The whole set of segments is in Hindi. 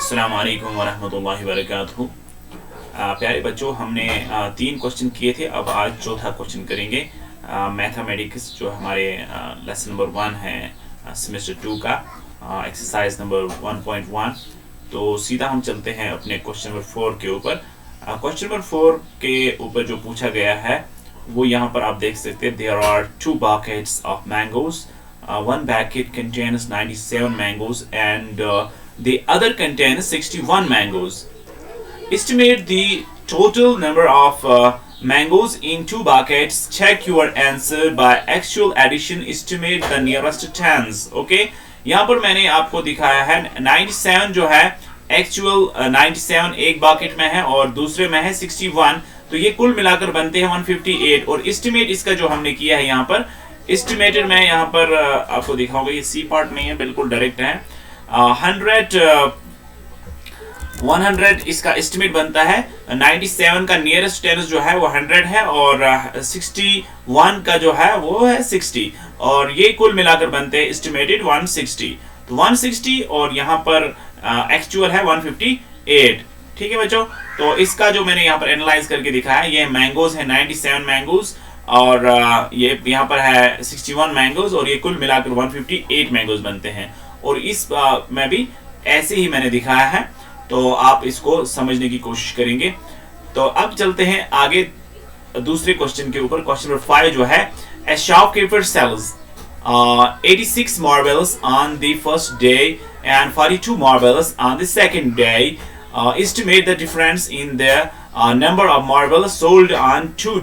अस्सलामु अलैकुम वरहमतुल्लाहि वबरकातुहू। प्यारे बच्चों, हमने 3 क्वेश्चन किए थे। अब आज चौथा क्वेश्चन करेंगे। मैथमेटिक्स जो हमारे लेसन नंबर 1 है सेमेस्टर 2 का, एक्सरसाइज नंबर 1.1। तो सीधा हम चलते हैं अपने क्वेश्चन नंबर 4 के ऊपर। क्वेश्चन नंबर 4 के ऊपर जो पूछा गया है वो यहाँ पर आप देख सकते हैं। There are 2 buckets of mangoes. One bucket contains 97 mangoes and the other contains 61 mangoes. Estimate the total number of mangoes in 2 buckets. Check your answer by actual addition. Estimate the nearest tens. Okay? यहाँ पर मैंने आपको दिखाया है 97 जो है एक्चुअल 97 एक बकेट में है और दूसरे में है 61, तो ये कुल मिलाकर बनते हैं 158। और एस्टिमेट इसका जो हमने किया है यहाँ पर एस्टिमेटेड, मैं यहाँ पर आपको दिखाऊंगा, ये सी पार्ट नहीं है, बिल्कुल डायरेक्ट है। 100 इसका एस्टिमेट बनता है। 97 का नियरेस्ट टेंस जो है वो 100 है और 61 का जो है वो है 60, और ये कुल मिलाकर बनते हैं एस्टिमेटेड 160। तो 160 और यहाँ पर एक्चुअल है 158। ठीक है बच्चों, तो इसका जो मैंने यहाँ पर एनालाइज करके दिखाया, ये मैंगोज है 97 मैंगोज और ये यहाँ पर है 61 मैंगोज, और ये कुल मिलाकर 158 मैंगोज बनते हैं। और इस में भी ऐसे ही मैंने दिखाया है, तो आप इसको समझने की कोशिश करेंगे। तो अब चलते हैं आगे दूसरे क्वेश्चन के ऊपर। क्वेश्चन नंबर 5 जो है, a shopkeeper sells 86 marbles on the first day and 42 marbles on the second day. Estimate the difference in the number of marbles sold on 2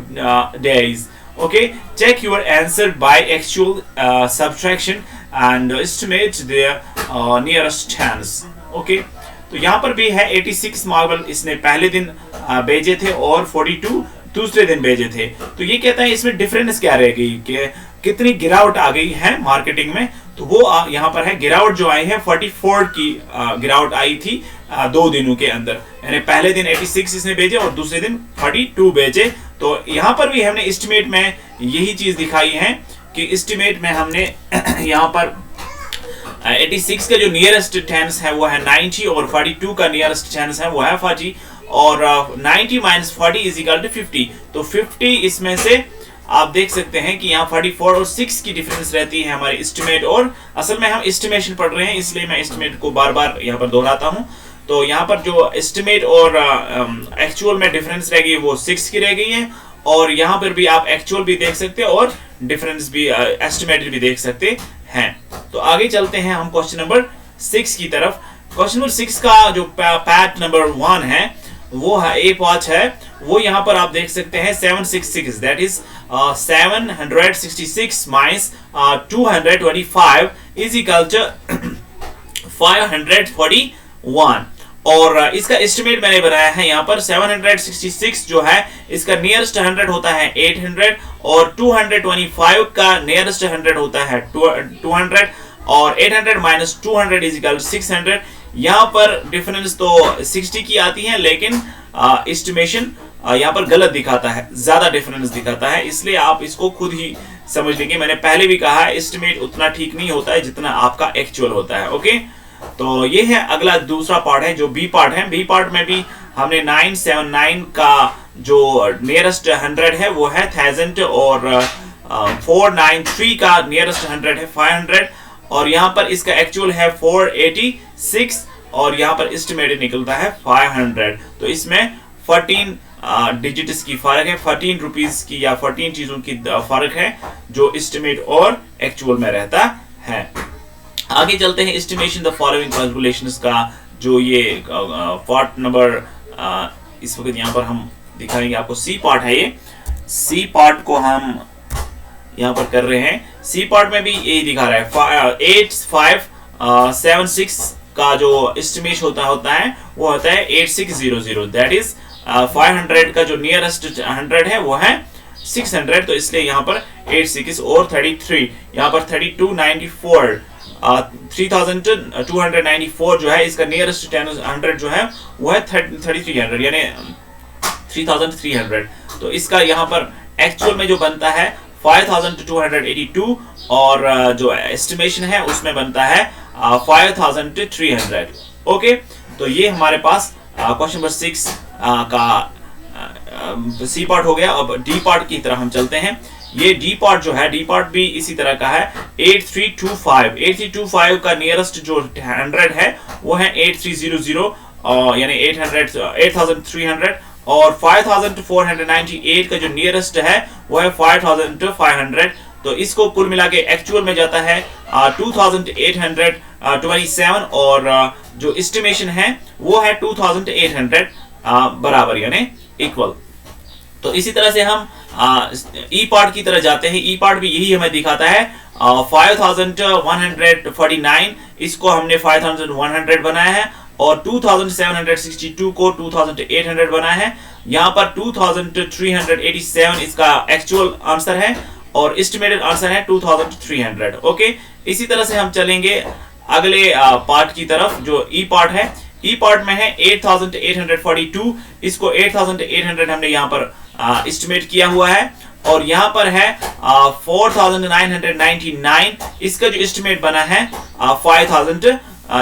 days. Okay, check your answer by actual subtraction and estimate the nearest tens. Okay, तो यहाँ पर भी है 86 मार्बल इसने पहले दिन भेजे थे और 42 दूसरे दिन भेजे थे। तो ये कहता है इसमें डिफरेंस क्या रह गई, कि कितनी गिरावट आ गई है मार्केटिंग में। तो वो यहाँ पर है गिरावट जो आई है 44 की गिरावट आई थी 2 दिनों के अंदर, यानी पहले दिन 86 इसने भेजे और दूसरे दिन 42 भेजे। तो यहाँ पर भी हमने एस्टिमेट में यही चीज दिखाई है कि एस्टिमेट में हमने यहाँ पर 86 का जो नियरेस्ट टेंस है वो है 90 और 42 का नियरेस्ट टेंस है वो है 40, और 90 माइनस 40 इज इक्वल टू 50। तो 50 इसमें से आप देख सकते हैं कि यहाँ 44 और 6 की डिफरेंस रहती है हमारे एस्टिमेट, और असल में हम एस्टिमेशन पढ़ रहे हैं इसलिए मैं एस्टिमेट को बार बार यहाँ पर दोहराता हूँ। तो यहाँ पर जो एस्टिमेट और एक्चुअल में डिफरेंस रह गई वो 6 की रह गई है, और यहाँ पर भी आप एक्चुअल भी देख सकते हैं और डिफरेंस भी एस्टिमेटेड भी देख सकते हैं। तो आगे चलते हैं हम क्वेश्चन नंबर 6 की तरफ। क्वेश्चन नंबर 6 का जो पार्ट नंबर 1 है वो है ए पार्ट है, वो यहाँ पर आप देख सकते हैं 766, that is 766 minus 225 is equal to 541। और इसका एस्टिमेट मैंने बनाया है यहाँ पर 766 जो है इसका नियरेस्ट 100 होता है 800, और 225 का नियरेस्ट 100 होता है 200, और 800 माइनस 200 इज इक्वल 600। यहाँ पर डिफरेंस तो 60 की आती है, लेकिन एस्टिमेशन यहाँ पर गलत दिखाता है, ज्यादा डिफरेंस दिखाता है, इसलिए आप इसको खुद ही समझ लेंगे। मैंने पहले भी कहा है एस्टिमेट उतना ठीक नहीं होता है जितना आपका एक्चुअल होता है। ओके, तो ये है अगला दूसरा पार्ट है जो बी पार्ट है। बी पार्ट में भी हमने 979 का जो नियरेस्ट 100 है वो है 1000, और 493 का नियरेस्ट 100 है 500, और यहाँ पर इसका एक्चुअल है 486, और यहाँ पर एस्टिमेटेड निकलता है 500। तो इसमें 14 डिजिट्स की फर्क है, 14 रुपीस की या 14 चीजों की फर्क है जो एस्टिमेट और एक्चुअल में रहता है। आगे चलते हैं एस्टिमेशन द फॉलोइंग कैलकुलेशंस का जो ये पार्ट नंबर इस वक्त यहाँ पर हम दिखाएंगे आपको। सी पार्ट है, ये सी पार्ट को हम यहाँ पर कर रहे हैं। सी पार्ट में भी यही दिखा रहा है 8576 का जो एस्टिमेट होता है वो होता है 8600, दैट इज 500 का जो नियरेस्ट 100 है वो है 600, तो इसलिए यहाँ पर 86 और 33, यहाँ पर 3294 3294 जो है इसका नियरेस्ट 100 जो है वो है 3300, यानी 3300। तो इसका यहाँ पर एक्चुअल में जो बनता है 5282, और जो एस्टिमेशन है उसमें बनता है 5300। ओके, तो ये हमारे पास क्वेश्चन नंबर 6 का सी पार्ट हो गया। अब डी पार्ट की तरफ हम चलते हैं। ये डी पार्ट जो है, डी पार्ट भी इसी तरह का है। 8325 का नियरेस्ट जो 100 है वो है 8300 यानी 8300 और 5498 का जो नियरेस्ट है वो है 5500। तो इसको कुल मिला के एक्चुअल में जाता है 2827 और जो एस्टिमेशन है वो है 2800 बराबर यानी इक्वल। तो इसी तरह से हम ई पार्ट की तरह जाते हैं। ई पार्ट भी यही हमें दिखाता है 5149 इसको हमने 5100 बनाया है और 2762 को 2800 बनाया है। यहाँ पर 2387 इसका एक्चुअल आंसर है और एस्टिमेटेड आंसर है 2300। ओके, इसी तरह से हम चलेंगे अगले पार्ट की तरफ जो ई पार्ट है। ई पार्ट में है 8842 इसको 8800 हमने यहाँ पर एस्टिमेट किया हुआ है और यहाँ पर है 4999 इसका जो एस्टिमेट बना है 5000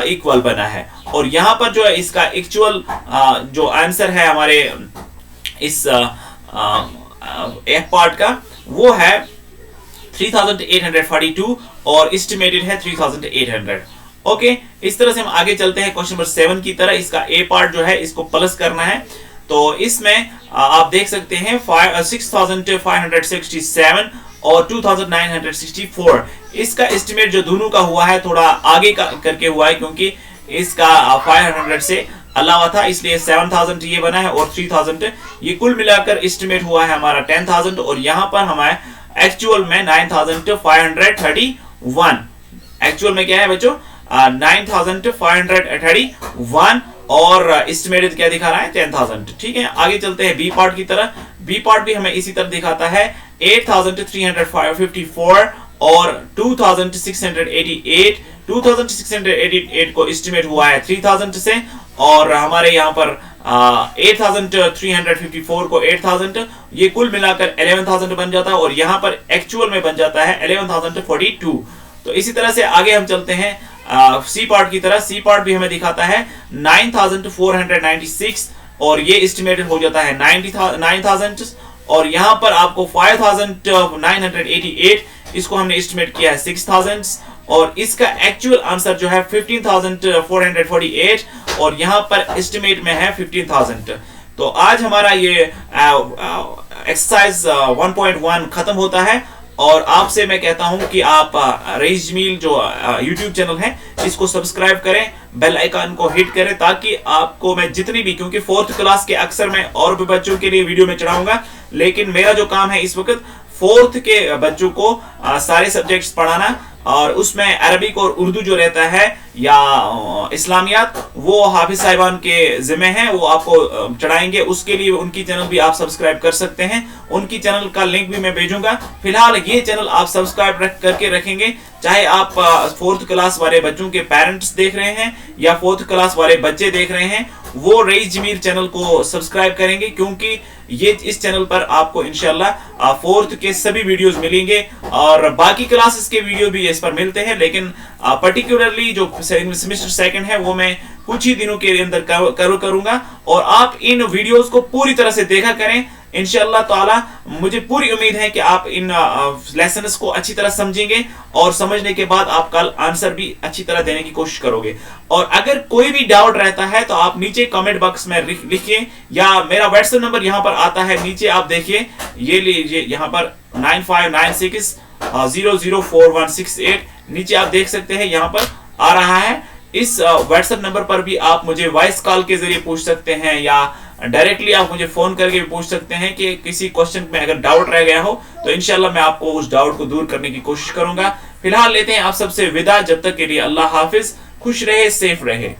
इक्वल बना है। और यहाँ पर जो है इसका एक्चुअल जो आंसर है हमारे इस एफ पार्ट का वो है 3842 और एस्टिमेटेड है 3800। ओके, इस तरह से हम आगे चलते हैं क्वेश्चन नंबर 7 की तरह। इसका ए पार्ट जो है इसको प्लस करना है। तो इसमें आप देख सकते हैं 6567 और 2964 इसका एस्टिमेट जो दोनों का हुआ है थोड़ा आगे का करके हुआ है क्योंकि इसका 500 से अलावा था, इसलिए 7000 ये बना है और 3000 ये कुल मिलाकर एस्टिमेट हुआ है हमारा 10000 और यहाँ पर हमारे एक्चुअल में 9531। एक्चुअल में क्या है बच्चों 9531 और एस्टिमेटेड क्या दिखा रहा है 10000। ठीक है, आगे चलते हैं बी पार्ट की तरह। बी पार्ट भी हमें इसी तरह दिखाता है 8354 और 2688 को एस्टिमेट हुआ है 3000 से और हमारे यहाँ पर 8354 को 8000 ये कुल मिलाकर 11000 बन जाता है और यहाँ पर एक्चुअल में बन जाता है 11042। तो इसी तरह से आगे हम चलते हैं सी पार्ट की तरह। सी पार्ट भी हमें दिखाता है 9496 और ये एस्टिमेटेड हो जाता है 9000 और यहाँ पर आपको 5988 इसको हमने एस्टिमेट किया है 6000 और इसका एक्चुअल आंसर जो है 15448 और यहाँ पर एस्टिमेट में है 15000। तो आज हमारा ये एक्सरसाइज 1.1 खत्म होता है और आपसे मैं कहता हूं कि आप रईस जमील जो YouTube चैनल है इसको सब्सक्राइब करें, बेल आइकन को हिट करें ताकि आपको मैं जितनी भी, क्योंकि 4th क्लास के अक्सर मैं और भी बच्चों के लिए वीडियो में चढ़ाऊंगा, लेकिन मेरा जो काम है इस वक्त 4th के बच्चों को सारे सब्जेक्ट्स पढ़ाना और उसमें अरबिक और उर्दू जो रहता है या इस्लामियात वो हाफिज साहिबान के जिम्मे हैं, वो आपको चढ़ाएंगे। उसके लिए उनकी चैनल भी आप सब्सक्राइब कर सकते हैं, उनकी चैनल का लिंक भी मैं भेजूंगा। फिलहाल ये चैनल आप सब्सक्राइब करके रखेंगे, चाहे आप 4th क्लास वाले बच्चों के पेरेंट्स देख रहे हैं या 4th क्लास वाले बच्चे देख रहे हैं, वो रईस जमील चैनल को सब्सक्राइब करेंगे क्योंकि ये इस चैनल पर आपको इंशाल्लाह 4th के सभी वीडियोस मिलेंगे और बाकी क्लासेस के वीडियो भी इस पर मिलते हैं, लेकिन पर्टिकुलरली जो सेमेस्टर 2 है वो मैं कुछ ही दिनों के अंदर करूंगा और आप इन वीडियोस को पूरी तरह से देखा करें। इंशाअल्लाह ताला मुझे पूरी उम्मीद है कि आप इन लेसन्स को अच्छी तरह समझेंगे और समझने के बाद आप कल आंसर भी अच्छी तरह देने की कोशिश करोगे। और अगर कोई भी डाउट रहता है तो आप नीचे कमेंट बॉक्स में लिखिए या मेरा व्हाट्सएप नंबर यहाँ पर आता है नीचे, आप देखिए ये लीजिए यहाँ पर 9596004168 नीचे आप देख सकते हैं यहाँ पर आ रहा है। इस व्हाट्सएप नंबर पर भी आप मुझे वॉइस कॉल के जरिए पूछ सकते हैं या डायरेक्टली आप मुझे फोन करके भी पूछ सकते हैं कि किसी क्वेश्चन में अगर डाउट रह गया हो तो इंशाल्लाह मैं आपको उस डाउट को दूर करने की कोशिश करूंगा। फिलहाल लेते हैं आप सबसे विदा, जब तक के लिए अल्लाह हाफिज, खुश रहे, सेफ रहे।